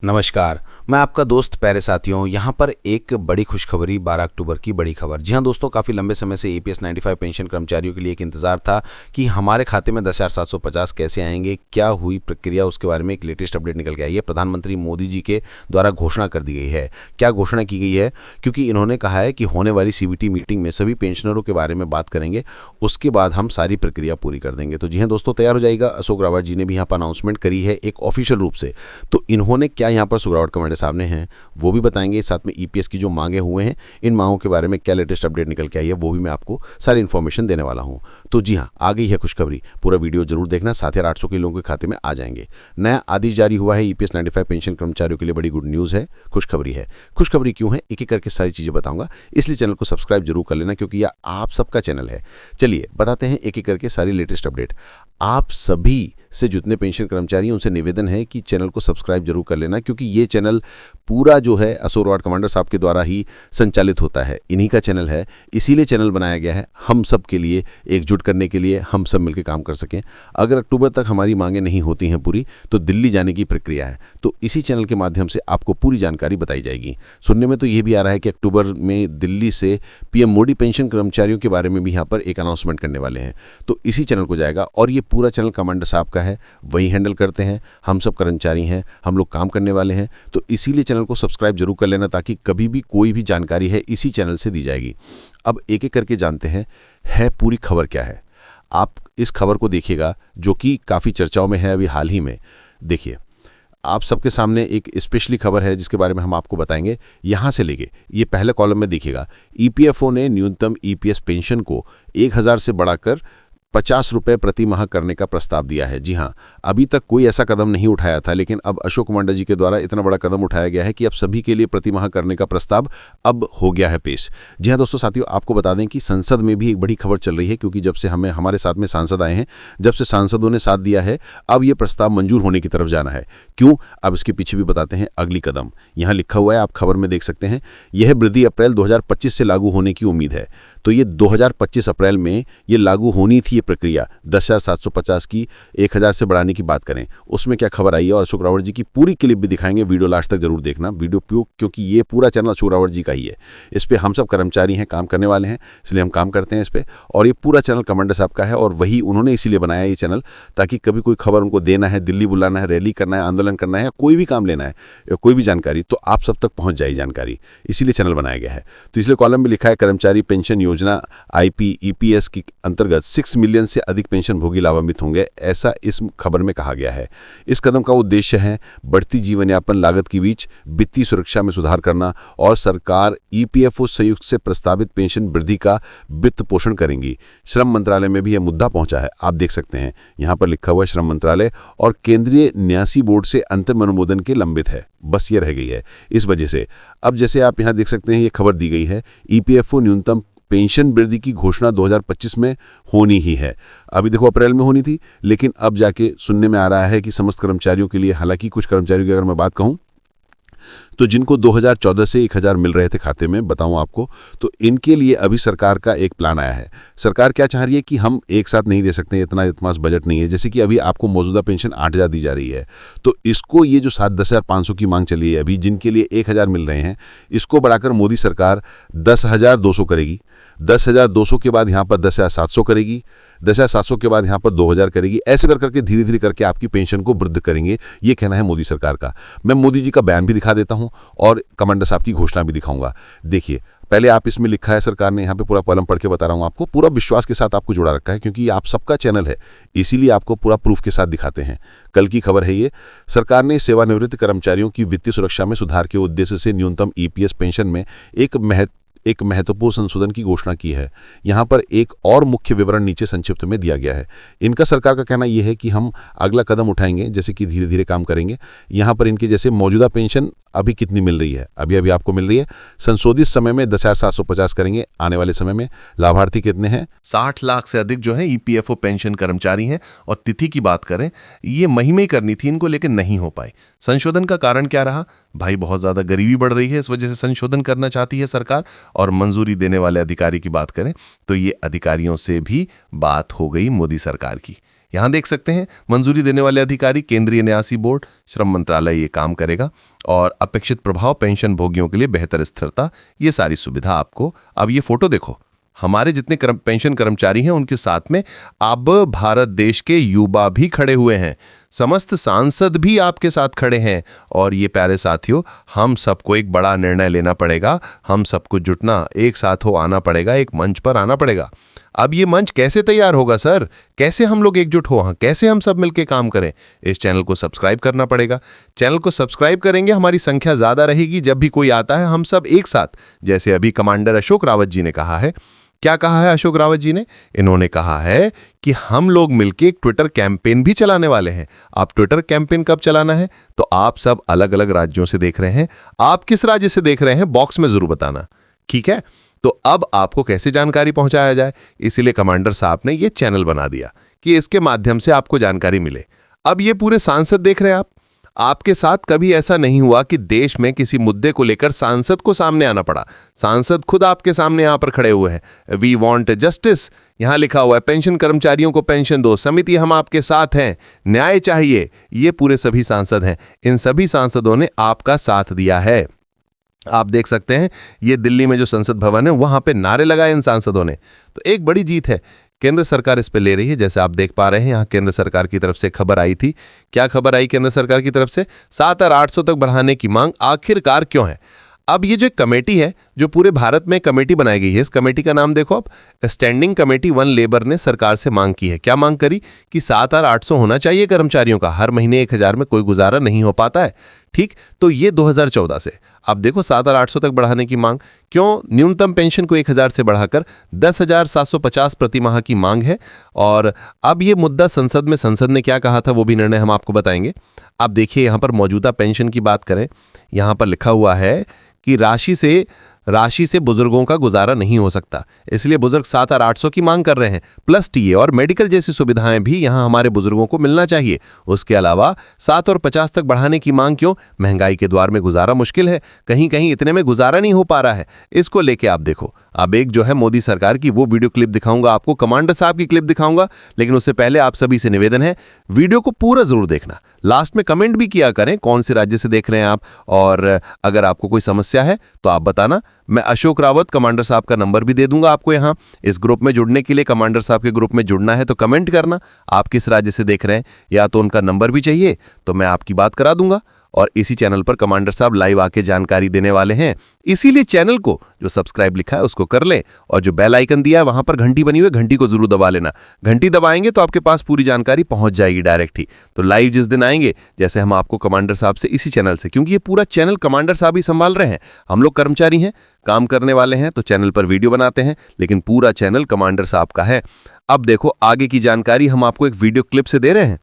नमस्कार, मैं आपका दोस्त प्यारे साथियों। यहाँ पर एक बड़ी खुशखबरी 12 अक्टूबर की बड़ी खबर। जी हाँ दोस्तों, काफ़ी लंबे समय से ईपीएस 95 पेंशन कर्मचारियों के लिए एक इंतजार था कि हमारे खाते में 10,750 कैसे आएंगे, क्या हुई प्रक्रिया, उसके बारे में एक लेटेस्ट अपडेट निकल के आई है। प्रधानमंत्री मोदी जी के द्वारा घोषणा कर दी गई है। क्या घोषणा की गई है? क्योंकि इन्होंने कहा है कि होने वाली सीबीटी मीटिंग में सभी पेंशनरों के बारे में बात करेंगे, उसके बाद हम सारी प्रक्रिया पूरी कर देंगे। तो जी हाँ दोस्तों, तैयार हो जाएगा। अशोक रावत जी ने भी यहाँ पर अनाउंसमेंट करी है एक ऑफिशियल रूप से। तो इन्होंने क्या यहाँ पर सुग्रावट कमेटी सामने हैं वो भी बताएंगे। साथ में ईपीएस की जो मांगे हुए हैं, इन मांगों के बारे में क्या लेटेस्ट अपडेट निकल के आई है वो भी मैं आपको सारी इन्फॉर्मेशन देने वाला हूं। तो जी हां, आ गई है खुशखबरी। पूरा वीडियो जरूर देखना। 7,800 के लोगों के खाते में आ जाएंगे। नया आदेश जारी हुआ है ईपीएस 95 पेंशन कर्मचारियों के लिए। बड़ी गुड न्यूज़ है, खुशखबरी है। खुशखबरी क्यों है, एक एक करके सारी चीज़ें बताऊंगा, इसलिए चैनल को सब्सक्राइब जरूर कर लेना, क्योंकि यह आप सबका चैनल है। चलिए बताते हैं एक एक करके सारी लेटेस्ट अपडेट। आप सभी से जितने पेंशन कर्मचारी हैं उनसे निवेदन है कि चैनल को सब्सक्राइब जरूर कर लेना, क्योंकि ये चैनल पूरा जो है अशोक रावत कमांडर साहब के द्वारा ही संचालित होता है। इन्हीं का चैनल है, इसीलिए चैनल बनाया गया है हम सब के लिए, एकजुट करने के लिए, हम सब मिलकर काम कर सकें। अगर अक्टूबर तक हमारी मांगें नहीं होती हैं पूरी, तो दिल्ली जाने की प्रक्रिया है। तो इसी चैनल के माध्यम से आपको पूरी जानकारी बताई जाएगी। सुनने में तो ये भी आ रहा है कि अक्टूबर में दिल्ली से पीएम मोदी पेंशन कर्मचारियों के बारे में भी यहाँ पर एक अनाउंसमेंट करने वाले हैं। तो इसी चैनल को जाएगा, और ये पूरा चैनल कमांडर साहब का है, वही हैंडल करते हैं। हम सब कर्मचारी हैं, हम लोग काम करने वाले हैं। तो इसीलिए चैनल को सब्सक्राइब जरूर कर लेना, ताकि कभी भी कोई भी जानकारी है इसी चैनल से दी जाएगी। अब एक एक करके जानते हैं है पूरी खबर क्या है। आप इस खबर को देखिएगा जो कि काफ़ी चर्चाओं में है अभी हाल ही में। देखिए, आप सबके सामने एक स्पेशली खबर है जिसके बारे में हम आपको बताएंगे। यहाँ से लेके ये पहले कॉलम में देखिएगा, ईपीएफओ ने न्यूनतम ईपीएस पेंशन को 1,000 से बढ़ाकर 50 रुपये प्रति माह करने का प्रस्ताव दिया है। जी हाँ, अभी तक कोई ऐसा कदम नहीं उठाया था, लेकिन अब अशोक कमांडर जी के द्वारा इतना बड़ा कदम उठाया गया है कि अब सभी के लिए प्रति माह करने का प्रस्ताव अब हो गया है पेश। जी हाँ दोस्तों साथियों, आपको बता दें कि संसद में भी एक बड़ी खबर चल रही है, क्योंकि जब से हमारे साथ में सांसद आए हैं, जब से सांसदों ने साथ दिया है, अब ये प्रस्ताव मंजूर होने की तरफ जाना है। क्यों, अब इसके पीछे भी बताते हैं अगली कदम। यहाँ लिखा हुआ है, आप खबर में देख सकते हैं, यह वृद्धि अप्रैल 2025 से लागू होने की उम्मीद है। तो ये 2025 अप्रैल में ये लागू होनी थी ये प्रक्रिया। 10,750 की 1,000 से बढ़ाने की बात करें, उसमें क्या खबर आई है, और अशोक रावत जी की पूरी क्लिप भी दिखाएंगे। वीडियो लास्ट तक जरूर देखना, क्योंकि ये पूरा चैनल अशोक रावत जी का ही है। इस पर हम सब कर्मचारी हैं, काम करने वाले हैं, इसलिए हम काम करते हैं इस पर। और ये पूरा चैनल कमांडर साहब का है, और वही उन्होंने इसीलिए बनाया ये चैनल, ताकि कभी कोई खबर उनको देना है, दिल्ली बुलाना है, रैली करना है, आंदोलन करना है, कोई भी काम लेना है, कोई भी जानकारी, तो आप सब तक पहुंच जाए जानकारी। इसीलिए चैनल बनाया गया है। तो इसलिए कॉलम में लिखा है, कर्मचारी पेंशन योजना आईपीईपीएस की अंतर्गत 6 मिलियन से अधिक पेंशन भोगी लाभान्वित होंगे, ऐसा इस खबर में कहा गया है। इस कदम का उद्देश्य है बढ़ती जीवन यापन लागत के बीच वित्तीय सुरक्षा में सुधार करना, और सरकार ईपीएफओ संयुक्त से प्रस्तावित पेंशन वृद्धि का वित्त पोषण करेंगी। श्रम मंत्रालय में भी यह मुद्दा पहुंचा है, आप देख सकते हैं यहां पर लिखा हुआ है श्रम मंत्रालय, और केंद्रीय न्यासी बोर्ड से अंतिम अनुमोदन के लंबित है। बस ये रह गई है। इस वजह से अब जैसे आप यहां देख सकते हैं, ये खबर दी गई है, ईपीएफओ न्यूनतम पेंशन वृद्धि की घोषणा 2025 में होनी ही है। अभी देखो अप्रैल में होनी थी, लेकिन अब जाके सुनने में आ रहा है कि समस्त कर्मचारियों के लिए, हालांकि कुछ कर्मचारियों की अगर मैं बात कहूं तो जिनको 2014 से 1,000 मिल रहे थे खाते में, बताऊं आपको, तो इनके लिए अभी सरकार का एक प्लान आया है। सरकार क्या चाह रही है कि हम एक साथ नहीं दे सकते, इतना बजट नहीं है। जैसे कि अभी आपको मौजूदा पेंशन 8,000 दी जा रही है, तो इसको ये जो 10,500 की मांग चली है अभी, जिनके लिए 1,000 मिल रहे हैं, इसको बढ़ाकर मोदी सरकार 10,200 करेगी। 10,200 के बाद यहाँ पर 10,700 करेगी, 10,700 के बाद यहाँ पर 2,000 करेगी। ऐसे करके धीरे धीरे करके आपकी पेंशन को वृद्धि करेंगे, ये कहना है मोदी सरकार का। मैं मोदी जी का बयान भी दिखा देता हूँ और कमांडर साहब की घोषणा भी दिखाऊंगा। देखिए, पहले आप इसमें लिखा है, सरकार ने यहाँ पे पूरा कॉलम पढ़ के बता रहा हूँ आपको, पूरा विश्वास के साथ आपको जोड़ा रखा है, क्योंकि ये आप सबका चैनल है, इसीलिए आपको पूरा प्रूफ के साथ दिखाते हैं। कल की खबर है ये, सरकार ने सेवानिवृत्त कर्मचारियों की वित्तीय सुरक्षा में सुधार के उद्देश्य से न्यूनतम ईपीएस पेंशन में एक महत्वपूर्ण संशोधन की घोषणा की है। यहाँ पर एक और मुख्य विवरण नीचे संक्षिप्त में दिया गया है। इनका सरकार का कहना यह है कि हम अगला कदम उठाएंगे, जैसे कि धीरे धीरे काम करेंगे। यहाँ पर इनके जैसे मौजूदा पेंशन अभी कितनी मिल रही है, अभी आपको मिल रही है, संशोधित समय में 10,750 करेंगे। आने वाले समय में लाभार्थी कितने हैं, 60 लाख से अधिक जो है ईपीएफओ पेंशन कर्मचारी हैं। और तिथि की बात करें, ये मई में करनी थी इनको, लेकिन नहीं हो पाई। संशोधन का कारण क्या रहा भाई? बहुत ज्यादा गरीबी बढ़ रही है, इस वजह से संशोधन करना चाहती है सरकार। और मंजूरी देने वाले अधिकारी की बात करें तो ये अधिकारियों से भी बात हो गई मोदी सरकार की। यहाँ देख सकते हैं मंजूरी देने वाले अधिकारी केंद्रीय न्यासी बोर्ड, श्रम मंत्रालय ये काम करेगा और अपेक्षित प्रभाव पेंशन भोगियों के लिए बेहतर स्थिरता, ये सारी सुविधा आपको। अब ये फोटो देखो, हमारे जितने पेंशन कर्मचारी हैं उनके साथ में अब भारत देश के युवा भी खड़े हुए हैं, समस्त सांसद भी आपके साथ खड़े हैं। और ये प्यारे साथियों, हम सबको एक बड़ा निर्णय लेना पड़ेगा, हम सबको जुटना, एक साथ हो आना पड़ेगा, एक मंच पर आना पड़ेगा। अब ये मंच कैसे तैयार होगा सर, कैसे हम लोग एकजुट हो, हाँ कैसे हम सब मिलके काम करें? इस चैनल को सब्सक्राइब करना पड़ेगा। चैनल को सब्सक्राइब करेंगे, हमारी संख्या ज्यादा रहेगी। जब भी कोई आता है हम सब एक साथ, जैसे अभी कमांडर अशोक रावत जी ने कहा है। क्या कहा है अशोक रावत जी ने? इन्होंने कहा है कि हम लोग मिलके एक ट्विटर कैंपेन भी चलाने वाले हैं। आप ट्विटर कैंपेन कब चलाना है? तो आप सब अलग अलग राज्यों से देख रहे हैं, आप किस राज्य से देख रहे हैं बॉक्स में जरूर बताना, ठीक है? तो अब आपको कैसे जानकारी पहुंचाया जाए, इसीलिए कमांडर साहब ने ये चैनल बना दिया कि इसके माध्यम से आपको जानकारी मिले। अब ये पूरे सांसद देख रहे हैं आपके साथ कभी ऐसा नहीं हुआ कि देश में किसी मुद्दे को लेकर सांसद को सामने आना पड़ा। सांसद खुद आपके सामने यहां पर खड़े हुए हैं। वी वांट जस्टिस, यहां लिखा हुआ है पेंशन कर्मचारियों को पेंशन दो, समिति हम आपके साथ हैं, न्याय चाहिए, ये पूरे सभी सांसद हैं। इन सभी सांसदों ने आपका साथ दिया है। आप देख सकते हैं ये दिल्ली में जो संसद भवन है वहां पे नारे लगाए इन सांसदों ने, तो एक बड़ी जीत है। केंद्र सरकार इस पे ले रही है, जैसे आप देख पा रहे हैं यहाँ केंद्र सरकार की तरफ से खबर आई थी। क्या खबर आई केंद्र सरकार की तरफ से? 7,800 तक बढ़ाने की मांग आखिरकार क्यों है? अब ये जो कमेटी है, जो पूरे भारत में कमेटी बनाई गई है, इस कमेटी का नाम देखो आप, स्टैंडिंग कमेटी वन लेबर ने सरकार से मांग की है। क्या मांग करी? कि 7,800 होना चाहिए कर्मचारियों का, हर महीने 1,000 में कोई गुजारा नहीं हो पाता है, ठीक? तो ये 2014 से अब देखो 7,800 तक बढ़ाने की मांग क्यों? न्यूनतम पेंशन को 1,000 से बढ़ाकर 10,750 प्रति माह की मांग है। और अब ये मुद्दा संसद ने क्या कहा था वो भी निर्णय हम आपको बताएंगे। आप देखिए यहाँ पर मौजूदा पेंशन की बात करें, यहाँ पर लिखा हुआ है कि राशि से बुजुर्गों का गुजारा नहीं हो सकता, इसलिए बुजुर्ग 7,800 की मांग कर रहे हैं, प्लस टीए और मेडिकल जैसी सुविधाएं भी यहां हमारे बुजुर्गों को मिलना चाहिए। उसके अलावा 7 और 50 तक बढ़ाने की मांग क्यों? महंगाई के द्वार में गुजारा मुश्किल है, कहीं कहीं इतने में गुजारा नहीं हो पा रहा है। इसको लेके आप देखो, अब एक जो है मोदी सरकार की वो वीडियो क्लिप दिखाऊंगा आपको, कमांडर साहब की क्लिप दिखाऊंगा, लेकिन उससे पहले आप सभी से निवेदन है वीडियो को पूरा जरूर देखना। लास्ट में कमेंट भी किया करें कौन से राज्य से देख रहे हैं आप, और अगर आपको कोई समस्या है तो आप बताना। मैं अशोक रावत कमांडर साहब का नंबर भी दे दूंगा आपको यहाँ। इस ग्रुप में जुड़ने के लिए, कमांडर साहब के ग्रुप में जुड़ना है तो कमेंट करना आप किस राज्य से देख रहे हैं, या तो उनका नंबर भी चाहिए तो मैं आपकी बात करा दूंगा। और इसी चैनल पर कमांडर साहब लाइव आके जानकारी देने वाले हैं, इसीलिए चैनल को जो सब्सक्राइब लिखा है उसको कर लें, और जो बेल आइकन दिया है वहां पर घंटी बनी हुई है, घंटी को जरूर दबा लेना। घंटी दबाएंगे तो आपके पास पूरी जानकारी पहुंच जाएगी डायरेक्ट ही। तो लाइव जिस दिन आएंगे, जैसे हम आपको कमांडर साहब से इसी चैनल से, क्योंकि ये पूरा चैनल कमांडर साहब ही संभाल रहे हैं, हम लोग कर्मचारी हैं, काम करने वाले हैं, तो चैनल पर वीडियो बनाते हैं, लेकिन पूरा चैनल कमांडर साहब का है। अब देखो आगे की जानकारी हम आपको एक वीडियो क्लिप से दे रहे हैं।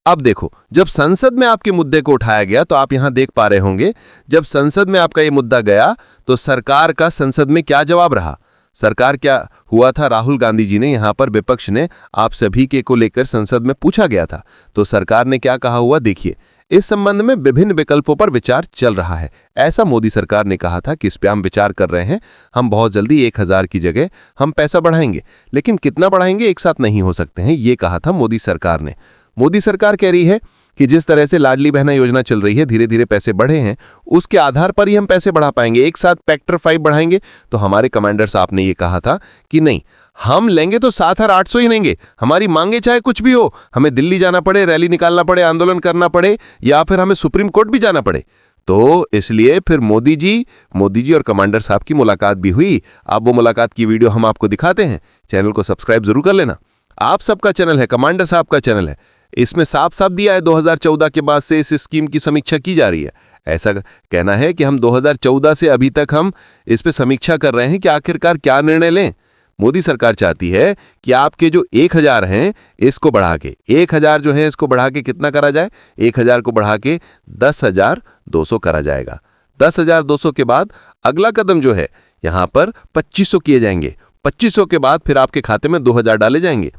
अब देखो, जब संसद में आपके मुद्दे को उठाया गया तो आप यहां देख पा रहे होंगे, जब संसद में आपका ये मुद्दा गया तो सरकार का संसद में क्या जवाब रहा। सरकार क्या हुआ था, राहुल गांधी जी ने यहां पर, विपक्ष ने आप सभी के को लेकर संसद में पूछा गया था, तो सरकार ने क्या कहा हुआ देखिए। इस संबंध में विभिन्न विकल्पों पर विचार चल रहा है, ऐसा मोदी सरकार ने कहा था कि इस पे हम विचार कर रहे हैं। हम बहुत जल्दी 1,000 की जगह हम पैसा बढ़ाएंगे, लेकिन कितना बढ़ाएंगे एक साथ नहीं हो सकते हैं, ये कहा था मोदी सरकार ने। मोदी सरकार कह रही है कि जिस तरह से लाडली बहना योजना चल रही है, धीरे धीरे पैसे बढ़े हैं, उसके आधार पर ही हम पैसे बढ़ा पाएंगे, एक साथ फैक्टर 5 बढ़ाएंगे। तो हमारे कमांडर साहब ने ये कहा था कि नहीं, हम लेंगे तो 7,800 ही लेंगे, हमारी मांगे चाहे कुछ भी हो, हमें दिल्ली जाना पड़े, रैली निकालना पड़े, आंदोलन करना पड़े, या फिर हमें सुप्रीम कोर्ट भी जाना पड़े। तो इसलिए फिर मोदी जी और कमांडर साहब की मुलाकात भी हुई। अब वो मुलाकात की वीडियो हम आपको दिखाते हैं। चैनल को सब्सक्राइब जरूर कर लेना, आप सबका चैनल है, कमांडर साहब का चैनल है। इसमें साफ साफ दिया है 2014 के बाद से इस स्कीम की समीक्षा की जा रही है। ऐसा कहना है कि हम 2014 से अभी तक हम इस पे समीक्षा कर रहे हैं कि आखिरकार क्या निर्णय लें। मोदी सरकार चाहती है कि आपके जो 1,000 हैं इसको बढ़ा के, 1,000 जो है इसको बढ़ा के कितना करा जाए, 1,000 को बढ़ा के 10,200 करा जाएगा। 10,200 के बाद अगला कदम जो है यहाँ पर 2,500 किए जाएंगे। 2,500 के बाद फिर आपके खाते में 2,000 डाले जाएंगे।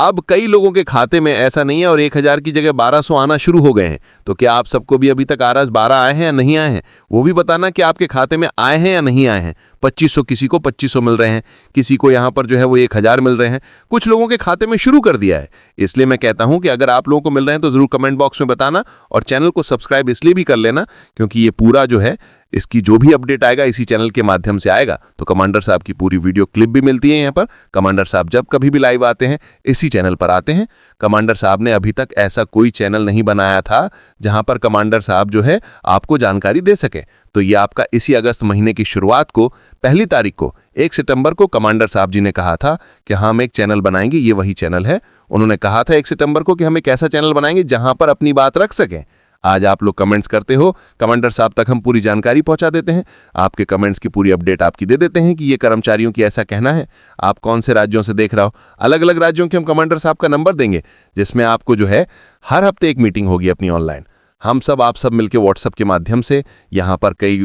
अब कई लोगों के खाते में ऐसा नहीं है और 1000 की जगह 1200 आना शुरू हो गए हैं। तो क्या आप सबको भी अभी तक आरएस 12 आए हैं या नहीं आए हैं? वो भी बताना कि आपके खाते में आए हैं या नहीं आए हैं। 2500 किसी को 2500 मिल रहे हैं, किसी को यहाँ पर जो है वो 1000 मिल रहे हैं, कुछ लोगों के खाते में शुरू कर दिया है। इसलिए मैं कहता हूं कि अगर आप लोगों को मिल रहे हैं तो जरूर कमेंट बॉक्स में बताना और चैनल को सब्सक्राइब इसलिए भी कर लेना क्योंकि ये पूरा जो है इसकी जो भी अपडेट आएगा इसी चैनल के माध्यम से आएगा। तो कमांडर साहब की पूरी वीडियो क्लिप भी मिलती है यहाँ पर। कमांडर साहब जब कभी भी लाइव आते हैं इसी चैनल पर आते हैं। कमांडर साहब ने अभी तक ऐसा कोई चैनल नहीं बनाया था जहां पर कमांडर साहब जो है आपको जानकारी दे सके। तो ये आपका इसी अगस्त महीने की शुरुआत को 1 तारीख को 1 सितंबर को कमांडर साहब जी ने कहा था कि हम एक चैनल बनाएंगे। ये वही चैनल है। उन्होंने कहा था 1 सितंबर को कि हम एक ऐसा चैनल बनाएंगे जहां पर अपनी बात रख सकें। आज आप लोग कमेंट्स करते हो, कमांडर साहब तक हम पूरी जानकारी पहुंचा देते हैं। आपके कमेंट्स की पूरी अपडेट आपकी दे देते हैं कि ये कर्मचारियों की ऐसा कहना है। आप कौन से राज्यों से देख रहा हो, अलग अलग राज्यों के हम कमांडर साहब का नंबर देंगे जिसमें आपको जो है हर हफ्ते एक मीटिंग होगी अपनी ऑनलाइन। हम सब आप सब मिलकर व्हाट्सएप के माध्यम से, यहाँ पर कई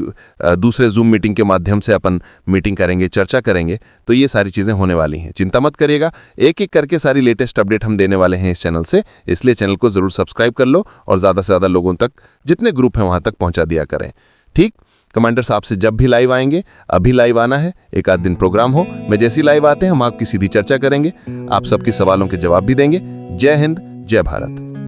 दूसरे जूम मीटिंग के माध्यम से अपन मीटिंग करेंगे, चर्चा करेंगे। तो ये सारी चीज़ें होने वाली हैं, चिंता मत करिएगा। एक एक करके सारी लेटेस्ट अपडेट हम देने वाले हैं इस चैनल से। इसलिए चैनल को ज़रूर सब्सक्राइब कर लो और ज़्यादा से ज़्यादा लोगों तक, जितने ग्रुप हैं वहाँ तक पहुँचा दिया करें। ठीक, कमांडर साहब से जब भी लाइव आएंगे, अभी लाइव आना है, एक आध दिन प्रोग्राम हो, मैं जैसी लाइव आते हैं हम आपकी सीधी चर्चा करेंगे, आप सबके सवालों के जवाब भी देंगे। जय हिंद, जय भारत।